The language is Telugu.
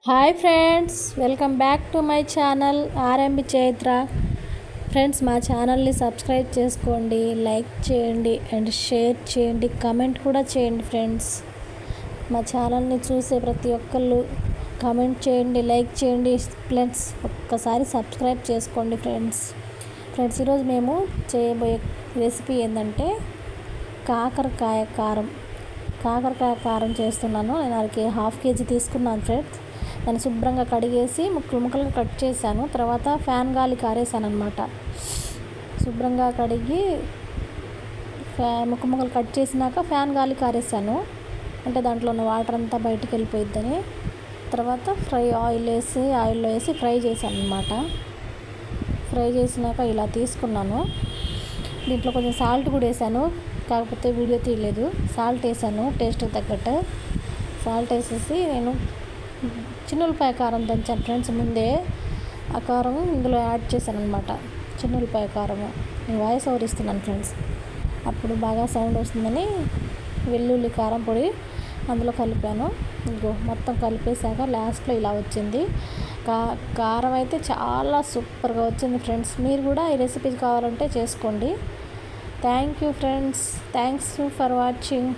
Hi friends, welcome back to my channel RMB Chaitra. Friends, మా ఛానల్ని సబ్స్క్రైబ్ చేసుకోండి, లైక్ చేయండి అండ్ షేర్ చేయండి, కమెంట్ కూడా చేయండి. ఫ్రెండ్స్, మా ఛానల్ని చూసే ప్రతి ఒక్కళ్ళు కమెంట్ చేయండి, లైక్ చేయండి. ఫ్రెండ్స్, ఒక్కసారి సబ్స్క్రైబ్ చేసుకోండి. ఫ్రెండ్స్ ఈరోజు మేము చేయబోయే రెసిపీ ఏంటంటే కాకరకాయ కారం చేస్తున్నాను. నేను అరకి హాఫ్ కేజీ తీసుకున్నాను. ఫ్రెండ్స్, దాన్ని శుభ్రంగా కడిగేసి ముక్కలుగా కట్ చేశాను. తర్వాత ఫ్యాన్ గాలి కారేసాను అనమాట. శుభ్రంగా కడిగి ముక్కలు కట్ చేసినాక ఫ్యాన్ గాలి కారేసాను, అంటే దాంట్లో ఉన్న వాటర్ అంతా బయటికి వెళ్ళిపోయిద్దని. తర్వాత ఆయిల్లో వేసి ఫ్రై చేశాను అనమాట. ఫ్రై చేసినాక ఇలా తీసుకున్నాను. దీంట్లో కొంచెం సాల్ట్ కూడా వేసాను, కాకపోతే వీడియో తీయలేదు. సాల్ట్ వేసాను, టేస్ట్ తగ్గట్టు సాల్ట్ వేసేసి నేను చిన్నులపాయ కారం దంచాను. ఫ్రెండ్స్, ముందే ఆ కారం ఇందులో యాడ్ చేశాను అనమాట. చిన్నులపాయ కారము నేను వాయిస్ ఓవర్ ఇస్తున్నాను. ఫ్రెండ్స్, అప్పుడు బాగా సౌండ్ వస్తుందని వెల్లుల్లి కారం పొడి అందులో కలిపాను. మొత్తం కలిపేశాక లాస్ట్లో ఇలా వచ్చింది. కారం అయితే చాలా సూపర్గా వచ్చింది. ఫ్రెండ్స్, మీరు కూడా ఈ రెసిపీ కావాలంటే చేసుకోండి. Thank you friends, thanks for watching.